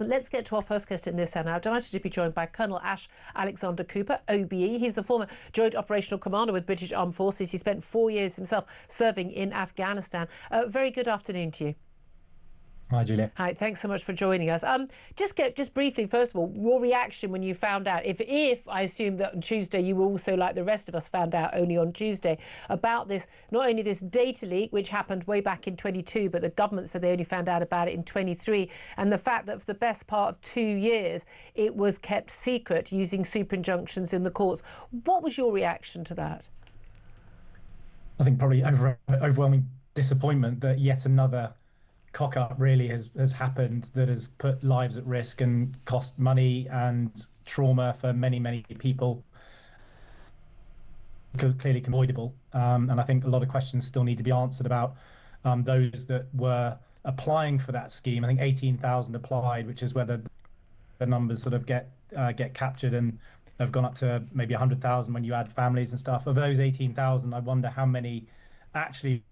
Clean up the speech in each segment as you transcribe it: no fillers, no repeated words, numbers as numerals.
Let's get to our first guest in this hour. I'm delighted to be joined by Colonel Ash Alexander Cooper, OBE. He's the former Joint Operational Commander with British Armed Forces. He spent 4 years himself serving in Afghanistan. Very good afternoon to you. Hi, Julia. Hi, thanks so much for joining us. Just briefly, first of all, your reaction when you found out, if I assume that on Tuesday you were also, like the rest of us, found out only on Tuesday about this, not only this data leak, which happened way back in 22, but the government said they only found out about it in 23, and the fact that for the best part of 2 years it was kept secret using superinjunctions in the courts. What was your reaction to that? I think probably overwhelming disappointment that yet another cock-up really has happened that has put lives at risk and cost money and trauma for many, many people. Clearly avoidable. And I think a lot of questions still need to be answered about those that were applying for that scheme. I think 18,000 applied, which is whether the numbers sort of get captured and have gone up to maybe 100,000 when you add families and stuff. Of those 18,000, I wonder how many actually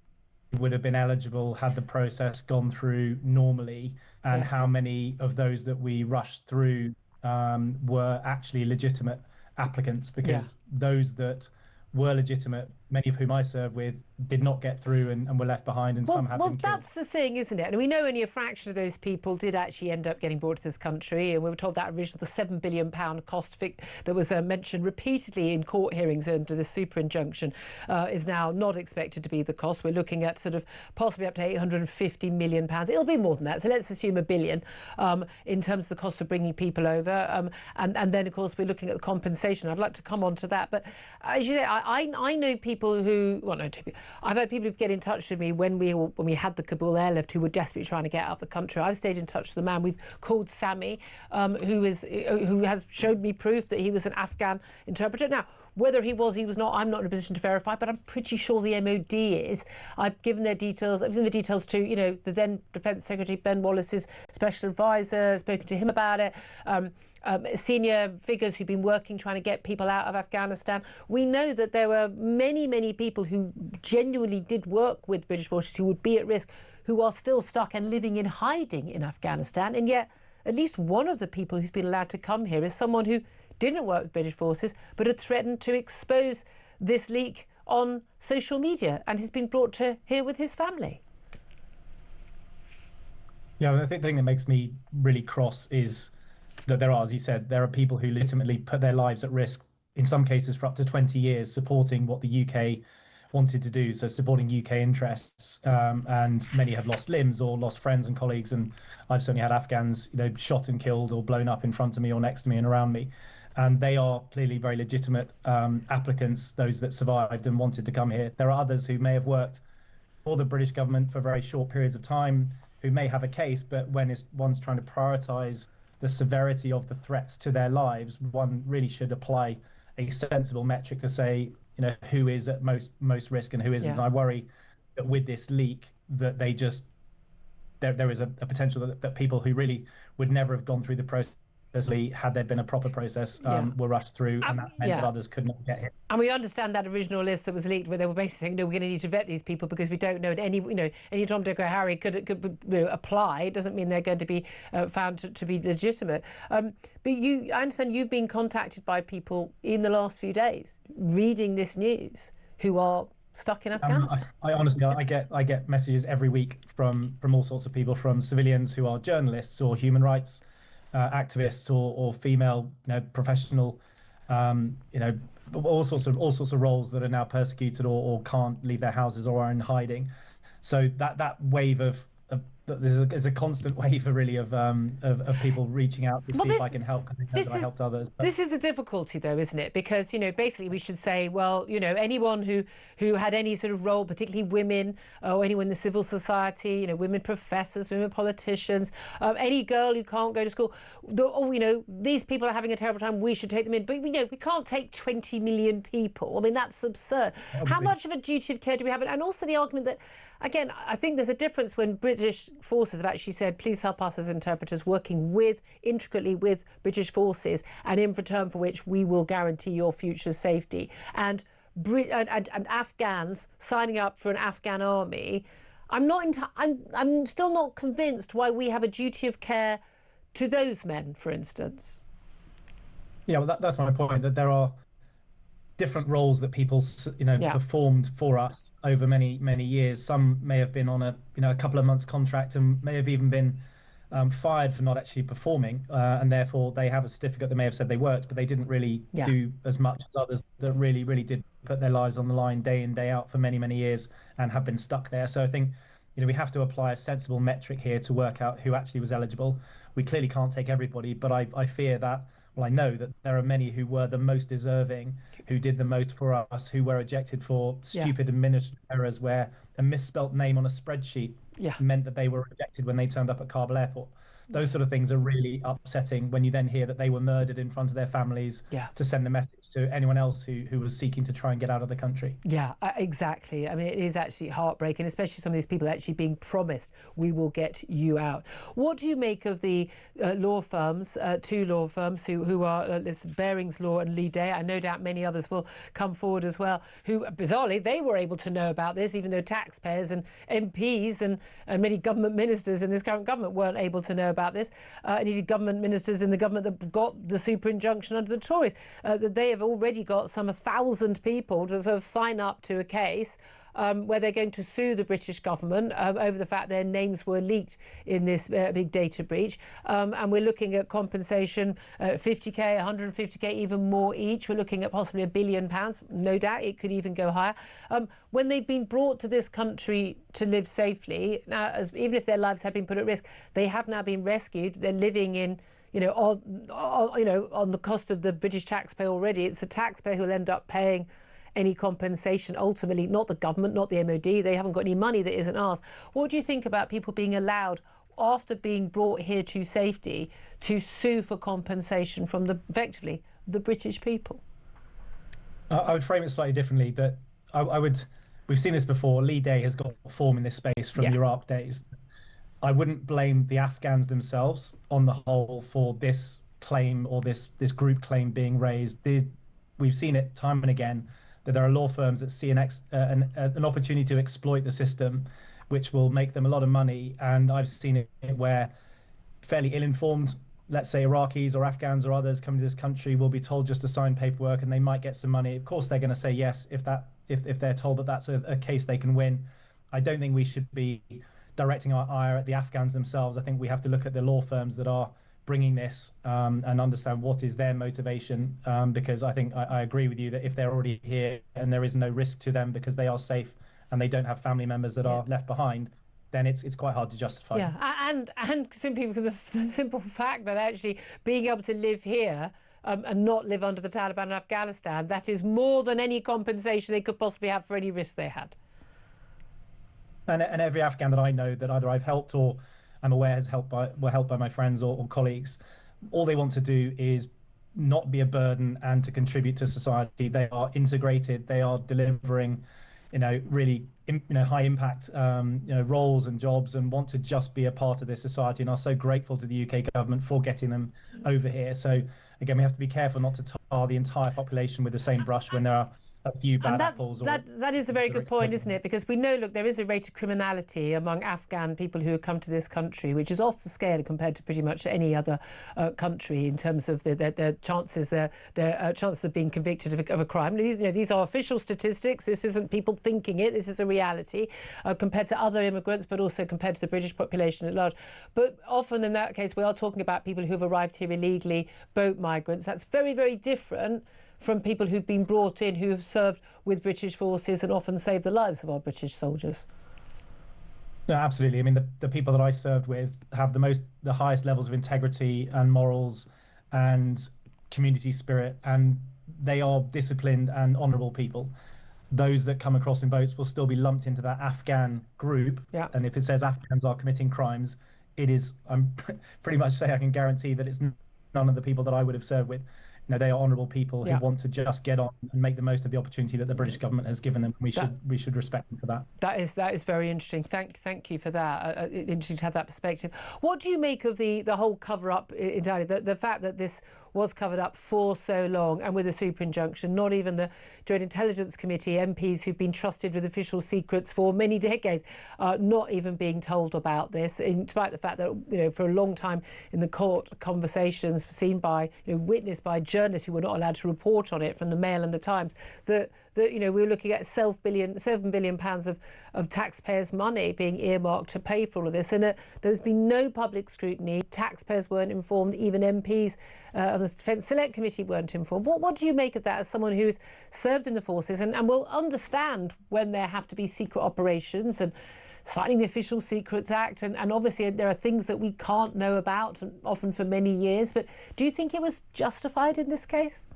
would have been eligible had the process gone through normally, and how many of those that we rushed through were actually legitimate applicants, because those that were legitimate, many of whom I served with, did not get through and were left behind, and some have been killed. Well, that's the thing, isn't it? And we know only a fraction of those people did actually end up getting brought to this country, and we were told that original, the £7 billion cost that was mentioned repeatedly in court hearings under the superinjunction is now not expected to be the cost. We're looking at sort of possibly up to £850 million. It'll be more than that, so let's assume £1 billion in terms of the cost of bringing people over. And then, of course, we're looking at the compensation. I'd like to come on to that. But as you say, I know people who, well, no, I've had people who get in touch with me when we had the Kabul airlift who were desperately trying to get out of the country. I've stayed in touch with the man we've called Sammy, who has showed me proof that he was an Afghan interpreter. Now, whether he was not, I'm not in a position to verify, but I'm pretty sure the MoD is. I've given their details. I've given the details to, the then Defence Secretary Ben Wallace's special advisor, spoken to him about it. Senior figures who've been working trying to get people out of Afghanistan. We know that there were many, many people who genuinely did work with British forces who would be at risk, who are still stuck and living in hiding in Afghanistan. And yet at least one of the people who's been allowed to come here is someone who didn't work with British forces but had threatened to expose this leak on social media and has been brought to here with his family. Yeah, I think the thing that makes me really cross is that there are, as you said, there are people who legitimately put their lives at risk, in some cases for up to 20 years, supporting what the UK wanted to do, so supporting UK interests, and many have lost limbs or lost friends and colleagues, and I've certainly had Afghans, shot and killed or blown up in front of me or next to me and around me, and they are clearly very legitimate applicants, those that survived and wanted to come here. There are others who may have worked for the British government for very short periods of time, who may have a case, but when one's trying to prioritise the severity of the threats to their lives, one really should apply a sensible metric to say, who is at most risk and who isn't. And I worry that with this leak, that there is a potential that people who really would never have gone through the process had there been a proper process, were rushed through, and that meant that others could not get here. And we understand that original list that was leaked, where they were basically saying, no, we're going to need to vet these people because we don't know that any Tom, Dick or Harry could apply. It doesn't mean they're going to be found to be legitimate. But I understand you've been contacted by people in the last few days reading this news who are stuck in Afghanistan. I honestly, I get messages every week from all sorts of people, from civilians who are journalists or human rights activists or female, professional, all sorts of roles that are now persecuted or can't leave their houses or are in hiding. So that wave of there's a constant wave of people reaching out to see if I can help. I helped others. This is the difficulty, though, isn't it? Because basically we should say, well, anyone who had any sort of role, particularly women or anyone in the civil society, women professors, women politicians, any girl who can't go to school. These people are having a terrible time. We should take them in, but we can't take 20 million people. I mean, that's absurd. Obviously. How much of a duty of care do we have? And also the argument that, again, I think there's a difference when British forces have actually said, please help us as interpreters, working intricately with British forces, and in return for which we will guarantee your future safety. And Afghans signing up for an Afghan army, I'm still not convinced why we have a duty of care to those men, for instance? Yeah, well, that's my point, that there are different roles that people, performed for us over many, many years. Some may have been on a couple of months contract and may have even been fired for not actually performing, and therefore they have a certificate that may have said they worked, but they didn't really do as much as others that really, really did put their lives on the line day in, day out for many, many years and have been stuck there. So I think, we have to apply a sensible metric here to work out who actually was eligible. We clearly can't take everybody, but I fear that, well, I know that there are many who were the most deserving, who did the most for us, who were ejected for stupid administrative errors where a misspelt name on a spreadsheet meant that they were rejected when they turned up at Kabul airport. Those sort of things are really upsetting when you then hear that they were murdered in front of their families to send a message to anyone else who was seeking to try and get out of the country. Yeah, exactly. I mean, it is actually heartbreaking, especially some of these people actually being promised, we will get you out. What do you make of the law firms, two law firms who are Barings Law and Lee Day? I no doubt many others will come forward as well, who, bizarrely, they were able to know about this, even though taxpayers and MPs and many government ministers in this current government weren't able to know about this. Indeed, government ministers in the government that got the superinjunction under the Tories, that they have already got some 1,000 people to sort of sign up to a case where they're going to sue the British government over the fact their names were leaked in this big data breach. And we're looking at compensation, 50k, 150k, even more each. We're looking at possibly £1 billion. No doubt it could even go higher. When they've been brought to this country to live safely, now, even if their lives have been put at risk, they have now been rescued. They're living in on the cost of the British taxpayer already. It's the taxpayer who'll end up paying any compensation, ultimately, not the government, not the MoD. They haven't got any money that isn't ours. What do you think about people being allowed, after being brought here to safety, to sue for compensation from effectively the British people? I would frame it slightly differently. That we've seen this before. Lee Day has got form in this space from the Iraq days. I wouldn't blame the Afghans themselves on the whole for this claim or this group claim being raised. We've seen it time and again that there are law firms that see an opportunity to exploit the system, which will make them a lot of money. And I've seen it where fairly ill-informed, let's say Iraqis or Afghans or others coming to this country will be told just to sign paperwork and they might get some money. Of course, they're going to say yes if they're told that that's a case they can win. I don't think we should be directing our ire at the Afghans themselves. I think we have to look at the law firms that are bringing this and understand what is their motivation, because I think I agree with you that if they're already here and there is no risk to them because they are safe and they don't have family members that are left behind, then it's quite hard to justify. Yeah, and simply because of the simple fact that actually being able to live here and not live under the Taliban in Afghanistan, that is more than any compensation they could possibly have for any risk they had. And every Afghan that I know that either I've helped or I'm aware were helped by my friends or colleagues, all they want to do is not be a burden and to contribute to society. They are integrated. They are delivering, really, high impact, roles and jobs, and want to just be a part of this society, and are so grateful to the UK government for getting them over here. So again, we have to be careful not to tar the entire population with the same brush when there are a few bad apples. That is a very good point, isn't it? Because we know, look, there is a rate of criminality among Afghan people who have come to this country, which is off the scale compared to pretty much any other country in terms of their chances, their chances of being convicted of a crime. These are official statistics. This isn't people thinking it. This is a reality compared to other immigrants, but also compared to the British population at large. But often in that case, we are talking about people who've arrived here illegally, boat migrants. That's very, very different from people who've been brought in, who have served with British forces and often saved the lives of our British soldiers. No, absolutely. I mean, the people that I served with have the highest levels of integrity and morals and community spirit, and they are disciplined and honourable people. Those that come across in boats will still be lumped into that Afghan group. Yeah. And if it says Afghans are committing crimes, it is, I'm pretty much say I can guarantee that it's none of the people that I would have served with. They are honourable people who want to just get on and make the most of the opportunity that the British government has given them. We should respect them for that. That is very interesting. Thank you for that. Interesting to have that perspective. What do you make of the whole cover-up entirely? The fact that this was covered up for so long, and with a superinjunction, not even the Joint Intelligence Committee MPs who've been trusted with official secrets for many decades, not even being told about this, in spite of the fact that, you know, for a long time in the court conversations seen by, you know, witnessed by journalists who were not allowed to report on it from the Mail and the Times, that you know, we were looking at £7 billion of taxpayers' money being earmarked to pay for all of this, and there's been no public scrutiny. Taxpayers weren't informed, even MPs of the Defence Select Committee weren't informed. What do you make of that as someone who's served in the forces and will understand when there have to be secret operations and signing the Official Secrets Act, and obviously there are things that we can't know about, and often for many years, but do you think it was justified in this case?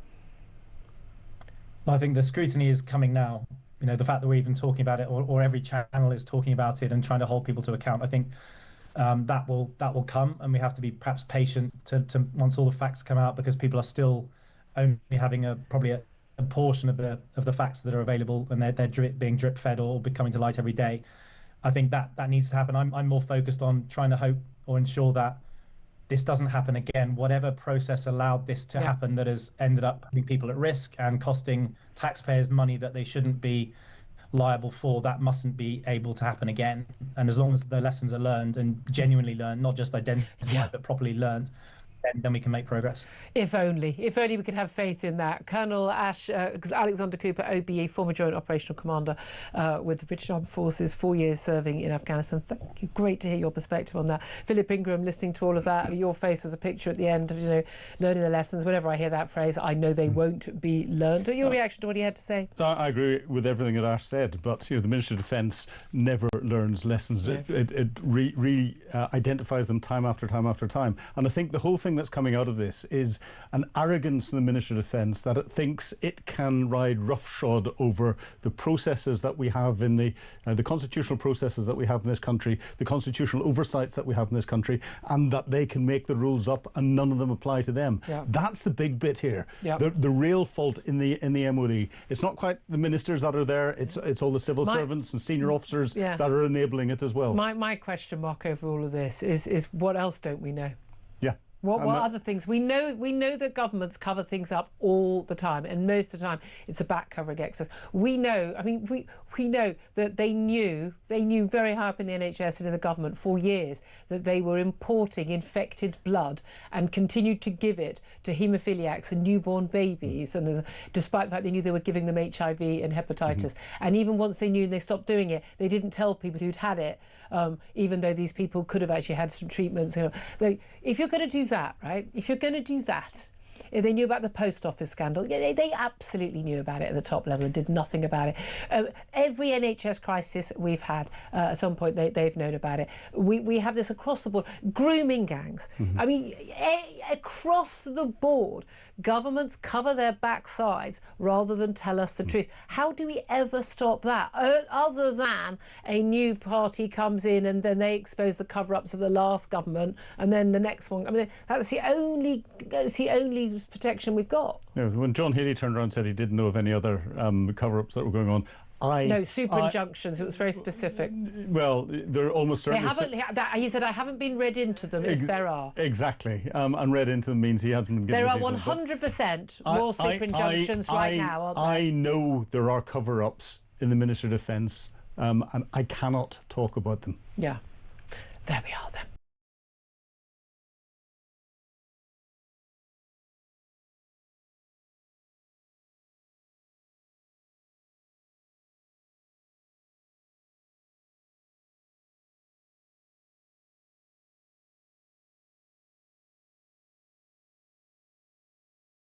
I think the scrutiny is coming now. You know, the fact that we're even talking about it, or every channel is talking about it and trying to hold people to account, I think that will come, and we have to be perhaps patient to once all the facts come out, because people are still only having probably a portion of the facts that are available, and they're being drip fed or coming to light every day. I think that needs to happen. I'm more focused on trying to hope or ensure that this doesn't happen again. Whatever process allowed this to happen that has ended up putting people at risk and costing taxpayers money that they shouldn't be liable for, that mustn't be able to happen again. And as long as the lessons are learned, and genuinely learned, not just identified, but properly learned, then we can make progress. If only we could have faith in that. Colonel Alexander Cooper, OBE, former Joint Operational Commander with the British Armed Forces, 4 years serving in Afghanistan. Thank you. Great to hear your perspective on that. Philip Ingram, listening to all of that, your face was a picture at the end of, you know, learning the lessons. Whenever I hear that phrase, I know they won't be learned. Your reaction to what he had to say? I agree with everything that Ash said, but, you know, the Ministry of Defence never learns lessons. Yeah. It identifies them time after time after time. And I think the whole thing that's coming out of this is an arrogance in the Ministry of Defence that it thinks it can ride roughshod over the processes that we have in the constitutional processes that we have in this country, the constitutional oversights that we have in this country, and that they can make the rules up and none of them apply to them. Yeah. That's the big bit here. Yeah. The real fault in the MoD. It's not quite the ministers that are there. It's all the civil servants and senior officers that are enabling it as well. My question mark over all of this is what else don't we know? What other things? We know that governments cover things up all the time, and most of the time it's a back covering exercise. We know, I mean, we know that they knew very high up in the NHS and in the government for years that they were importing infected blood and continued to give it to haemophiliacs and newborn babies, and despite the fact they knew they were giving them HIV and hepatitis. And even once they knew and they stopped doing it, they didn't tell people who'd had it, even though these people could have actually had some treatments. You know, so if you're going to do that, right? If you're going to do that, if they knew about the post office scandal, they absolutely knew about it at the top level and did nothing about it. Every NHS crisis we've had, at some point they've known about it. We have this across the board. Grooming gangs. I mean, across the board, governments cover their backsides rather than tell us the truth. How do we ever stop that? Other than a new party comes in and then they expose the cover-ups of the last government, and then the next one. I mean, that's the only protection we've got. Yeah, when John Healey turned around and said he didn't know of any other cover-ups that were going on, no, superinjunctions. It was very specific. Well, they're almost certainly... He said, I haven't been read into them, if there are. Exactly. And read into them means he hasn't been given... There are 100% more superinjunctions right now, aren't there? I know there are cover-ups in the Ministry of Defence, and I cannot talk about them. Yeah. There we are then.